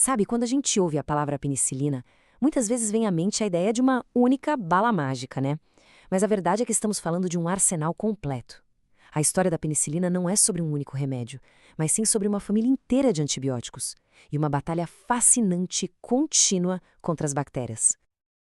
Sabe, quando a gente ouve a palavra penicilina, muitas vezes vem à mente a ideia de uma única bala mágica, né? Mas a verdade é que estamos falando de um arsenal completo. A história da penicilina não é sobre um único remédio, mas sim sobre uma família inteira de antibióticos e uma batalha fascinante e contínua contra as bactérias.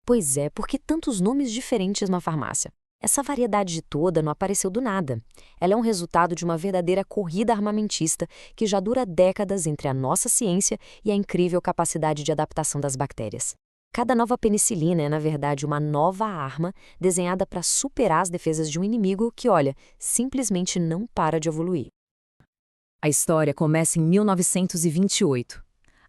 Pois é, por que tantos nomes diferentes na farmácia? Essa variedade toda não apareceu do nada. Ela é um resultado de uma verdadeira corrida armamentista que já dura décadas entre a nossa ciência e a incrível capacidade de adaptação das bactérias. Cada nova penicilina é, na verdade, uma nova arma desenhada para superar as defesas de um inimigo que, olha, simplesmente não para de evoluir. A história começa em 1928.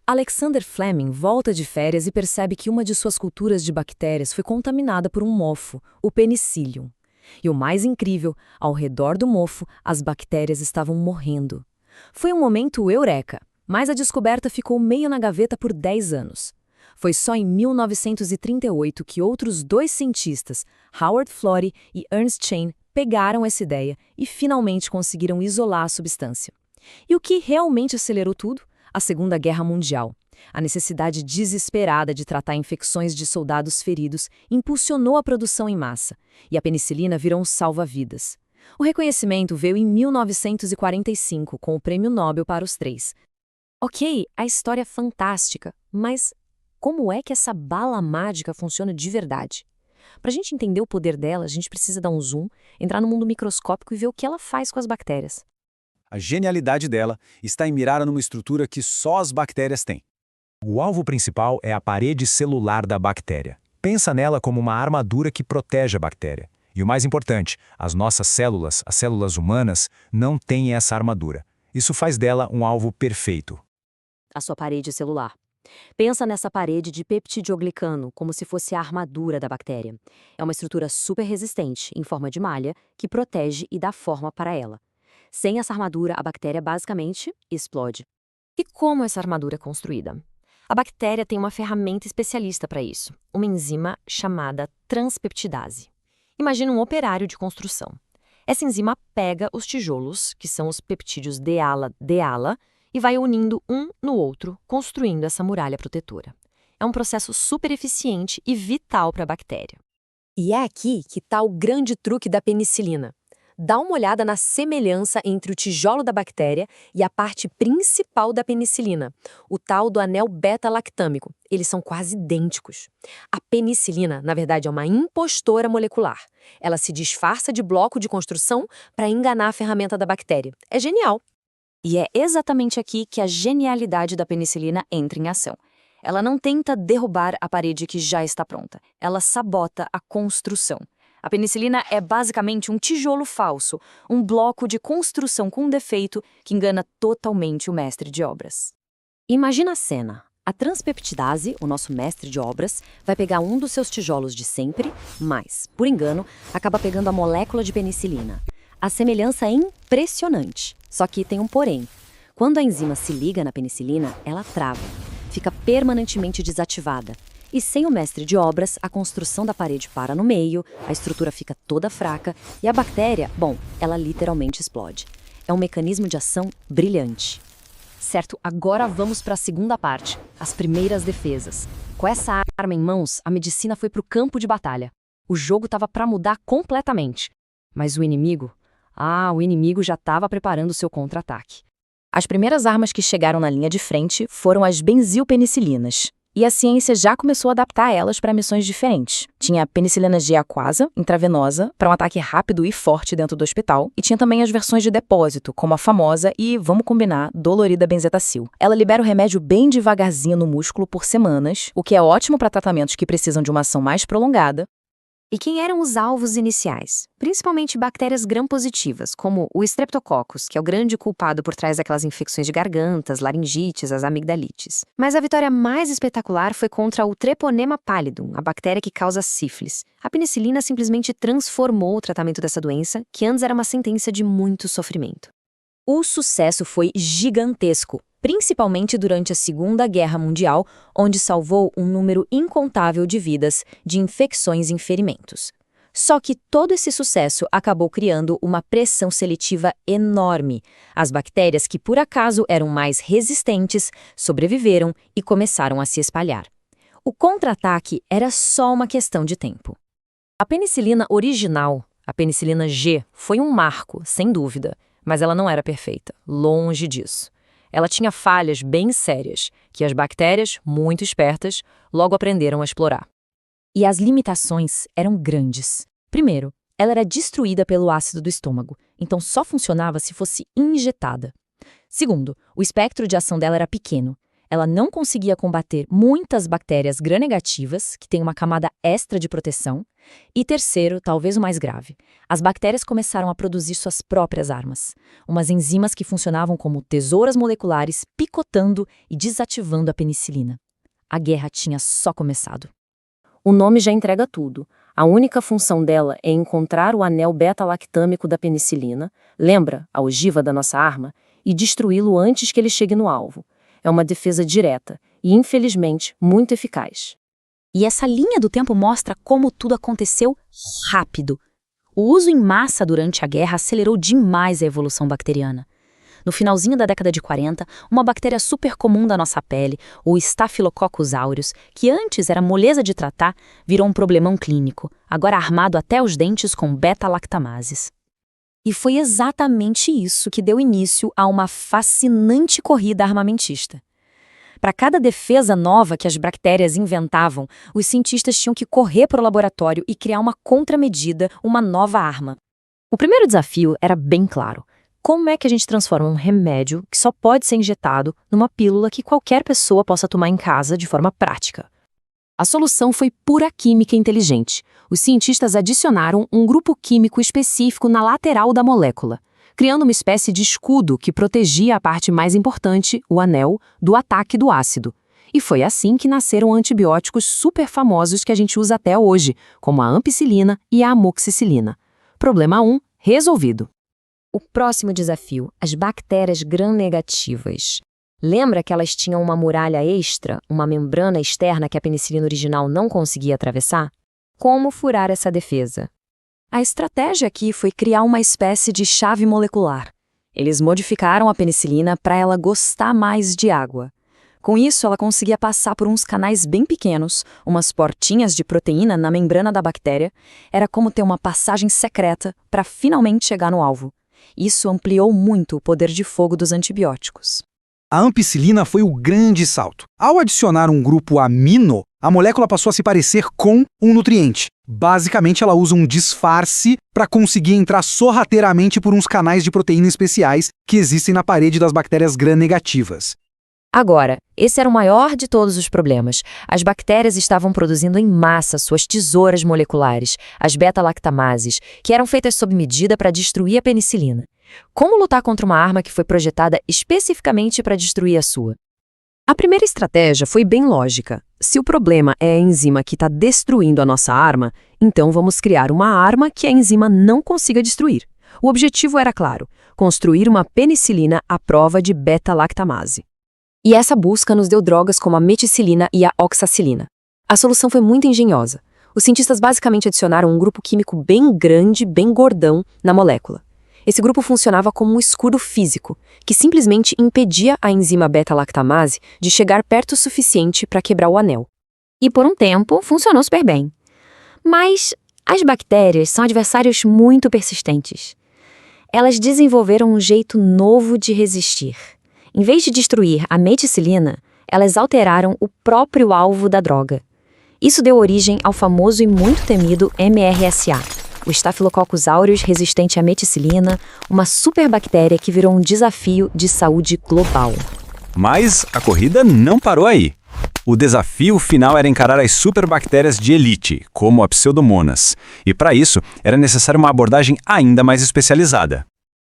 Alexander Fleming volta de férias e percebe que uma de suas culturas de bactérias foi contaminada por um mofo, o Penicillium. E o mais incrível, ao redor do mofo, as bactérias estavam morrendo. Foi um momento eureka, mas a descoberta ficou meio na gaveta por 10 anos. Foi só em 1938 que outros 2 cientistas, Howard Florey e Ernst Chain, pegaram essa ideia e finalmente conseguiram isolar a substância. E o que realmente acelerou tudo? A Segunda Guerra Mundial. A necessidade desesperada de tratar infecções de soldados feridos impulsionou a produção em massa, e a penicilina virou um salva-vidas. O reconhecimento veio em 1945, com o Prêmio Nobel para os 3. Ok, a história é fantástica, mas como é que essa bala mágica funciona de verdade? Para a gente entender o poder dela, a gente precisa dar um zoom, entrar no mundo microscópico e ver o que ela faz com as bactérias. A genialidade dela está em mirar numa estrutura que só as bactérias têm. O alvo principal é a parede celular da bactéria. Pensa nela como uma armadura que protege a bactéria. E o mais importante, as nossas células, as células humanas, não têm essa armadura. Isso faz dela um alvo perfeito. A sua parede celular. Pensa nessa parede de peptidoglicano como se fosse a armadura da bactéria. É uma estrutura super resistente, em forma de malha, que protege e dá forma para ela. Sem essa armadura, a bactéria basicamente explode. E como essa armadura é construída? A bactéria tem uma ferramenta especialista para isso, uma enzima chamada transpeptidase. Imagina um operário de construção. Essa enzima pega os tijolos, que são os peptídeos deala, e vai unindo um no outro, construindo essa muralha protetora. É um processo super eficiente e vital para a bactéria. E é aqui que está o grande truque da penicilina. Dá uma olhada na semelhança entre o tijolo da bactéria e a parte principal da penicilina, o tal do anel beta-lactâmico. Eles são quase idênticos. A penicilina, na verdade, é uma impostora molecular. Ela se disfarça de bloco de construção para enganar a ferramenta da bactéria. É genial! E é exatamente aqui que a genialidade da penicilina entra em ação. Ela não tenta derrubar a parede que já está pronta. Ela sabota a construção. A penicilina é basicamente um tijolo falso, um bloco de construção com defeito que engana totalmente o mestre de obras. Imagina a cena. A transpeptidase, o nosso mestre de obras, vai pegar um dos seus tijolos de sempre, mas, por engano, acaba pegando a molécula de penicilina. A semelhança é impressionante, só que tem um porém. Quando a enzima se liga na penicilina, ela trava, fica permanentemente desativada. E sem o mestre de obras, a construção da parede para no meio, a estrutura fica toda fraca e a bactéria, ela literalmente explode. É um mecanismo de ação brilhante. Certo, agora vamos para a segunda parte, as primeiras defesas. Com essa arma em mãos, a medicina foi para o campo de batalha. O jogo estava para mudar completamente. Mas o inimigo já estava preparando seu contra-ataque. As primeiras armas que chegaram na linha de frente foram as benzilpenicilinas. E a ciência já começou a adaptar elas para missões diferentes. Tinha a penicilina G aquosa, intravenosa, para um ataque rápido e forte dentro do hospital. E tinha também as versões de depósito, como a famosa e, vamos combinar, dolorida benzetacil. Ela libera o remédio bem devagarzinho no músculo por semanas, o que é ótimo para tratamentos que precisam de uma ação mais prolongada. E quem eram os alvos iniciais? Principalmente bactérias gram-positivas, como o Streptococcus, que é o grande culpado por trás daquelas infecções de gargantas, laringites, as amigdalites. Mas a vitória mais espetacular foi contra o Treponema pallidum, a bactéria que causa sífilis. A penicilina simplesmente transformou o tratamento dessa doença, que antes era uma sentença de muito sofrimento. O sucesso foi gigantesco, principalmente durante a Segunda Guerra Mundial, onde salvou um número incontável de vidas de infecções em ferimentos. Só que todo esse sucesso acabou criando uma pressão seletiva enorme. As bactérias que por acaso eram mais resistentes sobreviveram e começaram a se espalhar. O contra-ataque era só uma questão de tempo. A penicilina original, a penicilina G, foi um marco, sem dúvida, mas ela não era perfeita, longe disso. Ela tinha falhas bem sérias, que as bactérias, muito espertas, logo aprenderam a explorar. E as limitações eram grandes. Primeiro, ela era destruída pelo ácido do estômago, então só funcionava se fosse injetada. Segundo, o espectro de ação dela era pequeno. Ela não conseguia combater muitas bactérias gram-negativas, que têm uma camada extra de proteção. E terceiro, talvez o mais grave, as bactérias começaram a produzir suas próprias armas. Umas enzimas que funcionavam como tesouras moleculares, picotando e desativando a penicilina. A guerra tinha só começado. O nome já entrega tudo. A única função dela é encontrar o anel beta-lactâmico da penicilina, lembra a ogiva da nossa arma, e destruí-lo antes que ele chegue no alvo. É uma defesa direta e, infelizmente, muito eficaz. E essa linha do tempo mostra como tudo aconteceu rápido. O uso em massa durante a guerra acelerou demais a evolução bacteriana. No finalzinho da década de 40, uma bactéria super comum da nossa pele, o Staphylococcus aureus, que antes era moleza de tratar, virou um problemão clínico, agora armado até os dentes com beta-lactamases. E foi exatamente isso que deu início a uma fascinante corrida armamentista. Para cada defesa nova que as bactérias inventavam, os cientistas tinham que correr para o laboratório e criar uma contramedida, uma nova arma. O primeiro desafio era bem claro. Como é que a gente transforma um remédio que só pode ser injetado numa pílula que qualquer pessoa possa tomar em casa de forma prática? A solução foi pura química inteligente. Os cientistas adicionaram um grupo químico específico na lateral da molécula, criando uma espécie de escudo que protegia a parte mais importante, o anel, do ataque do ácido. E foi assim que nasceram antibióticos super famosos que a gente usa até hoje, como a ampicilina e a amoxicilina. Problema 1, resolvido. O próximo desafio, as bactérias gram-negativas. Lembra que elas tinham uma muralha extra, uma membrana externa que a penicilina original não conseguia atravessar? Como furar essa defesa? A estratégia aqui foi criar uma espécie de chave molecular. Eles modificaram a penicilina para ela gostar mais de água. Com isso, ela conseguia passar por uns canais bem pequenos, umas portinhas de proteína na membrana da bactéria. Era como ter uma passagem secreta para finalmente chegar no alvo. Isso ampliou muito o poder de fogo dos antibióticos. A ampicilina foi o grande salto. Ao adicionar um grupo amino, a molécula passou a se parecer com um nutriente. Basicamente, ela usa um disfarce para conseguir entrar sorrateiramente por uns canais de proteína especiais que existem na parede das bactérias gram-negativas. Agora, esse era o maior de todos os problemas. As bactérias estavam produzindo em massa suas tesouras moleculares, as beta-lactamases, que eram feitas sob medida para destruir a penicilina. Como lutar contra uma arma que foi projetada especificamente para destruir a sua? A primeira estratégia foi bem lógica. Se o problema é a enzima que está destruindo a nossa arma, então vamos criar uma arma que a enzima não consiga destruir. O objetivo era claro, construir uma penicilina à prova de beta-lactamase. E essa busca nos deu drogas como a meticilina e a oxacilina. A solução foi muito engenhosa. Os cientistas basicamente adicionaram um grupo químico bem grande, bem gordão, na molécula. Esse grupo funcionava como um escudo físico, que simplesmente impedia a enzima beta-lactamase de chegar perto o suficiente para quebrar o anel. E por um tempo, funcionou super bem. Mas as bactérias são adversários muito persistentes. Elas desenvolveram um jeito novo de resistir. Em vez de destruir a meticilina, elas alteraram o próprio alvo da droga. Isso deu origem ao famoso e muito temido MRSA, o Staphylococcus aureus resistente à meticilina, uma superbactéria que virou um desafio de saúde global. Mas a corrida não parou aí. O desafio final era encarar as superbactérias de elite, como a Pseudomonas. E para isso, era necessária uma abordagem ainda mais especializada.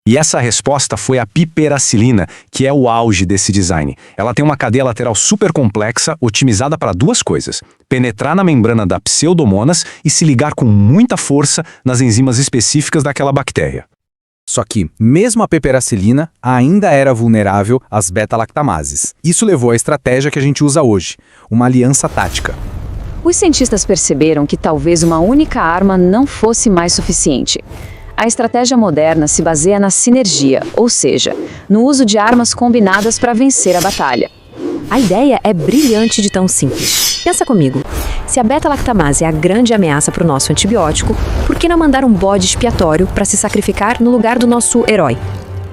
E essa resposta foi a piperacilina, que é o auge desse design. Ela tem uma cadeia lateral super complexa, otimizada para duas coisas: penetrar na membrana da Pseudomonas e se ligar com muita força nas enzimas específicas daquela bactéria. Só que, mesmo a piperacilina ainda era vulnerável às beta-lactamases. Isso levou à estratégia que a gente usa hoje, uma aliança tática. Os cientistas perceberam que talvez uma única arma não fosse mais suficiente. A estratégia moderna se baseia na sinergia, ou seja, no uso de armas combinadas para vencer a batalha. A ideia é brilhante de tão simples. Pensa comigo, se a beta-lactamase é a grande ameaça para o nosso antibiótico, por que não mandar um bode expiatório para se sacrificar no lugar do nosso herói?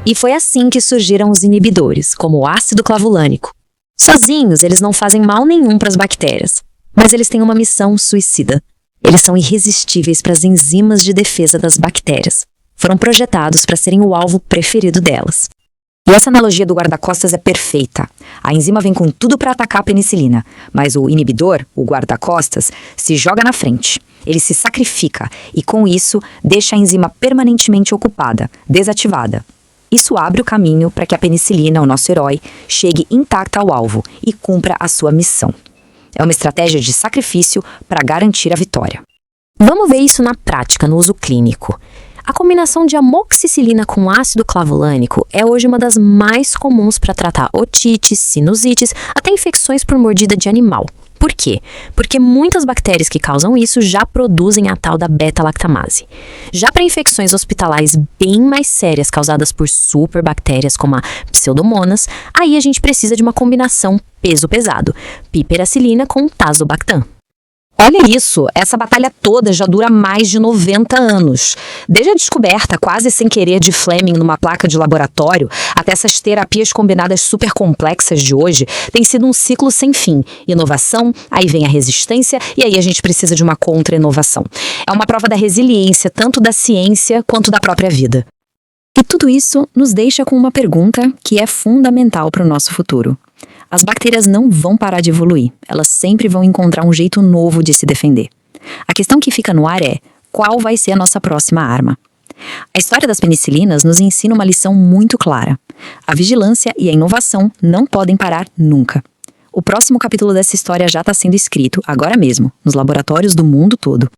E foi assim que surgiram os inibidores, como o ácido clavulânico. Sozinhos, eles não fazem mal nenhum para as bactérias, mas eles têm uma missão suicida. Eles são irresistíveis para as enzimas de defesa das bactérias. Foram projetados para serem o alvo preferido delas. E essa analogia do guarda-costas é perfeita. A enzima vem com tudo para atacar a penicilina, mas o inibidor, o guarda-costas, se joga na frente. Ele se sacrifica e, com isso, deixa a enzima permanentemente ocupada, desativada. Isso abre o caminho para que a penicilina, o nosso herói, chegue intacta ao alvo e cumpra a sua missão. É uma estratégia de sacrifício para garantir a vitória. Vamos ver isso na prática, no uso clínico. A combinação de amoxicilina com ácido clavulânico é hoje uma das mais comuns para tratar otites, sinusites, até infecções por mordida de animal. Por quê? Porque muitas bactérias que causam isso já produzem a tal da beta-lactamase. Já para infecções hospitalares bem mais sérias causadas por superbactérias como a Pseudomonas, aí a gente precisa de uma combinação peso-pesado, piperacilina com tazobactam. Olha isso, essa batalha toda já dura mais de 90 anos. Desde a descoberta, quase sem querer, de Fleming numa placa de laboratório, até essas terapias combinadas super complexas de hoje, tem sido um ciclo sem fim. Inovação, aí vem a resistência e aí a gente precisa de uma contra-inovação. É uma prova da resiliência, tanto da ciência quanto da própria vida. E tudo isso nos deixa com uma pergunta que é fundamental para o nosso futuro. As bactérias não vão parar de evoluir, elas sempre vão encontrar um jeito novo de se defender. A questão que fica no ar é, qual vai ser a nossa próxima arma? A história das penicilinas nos ensina uma lição muito clara. A vigilância e a inovação não podem parar nunca. O próximo capítulo dessa história já está sendo escrito, agora mesmo, nos laboratórios do mundo todo.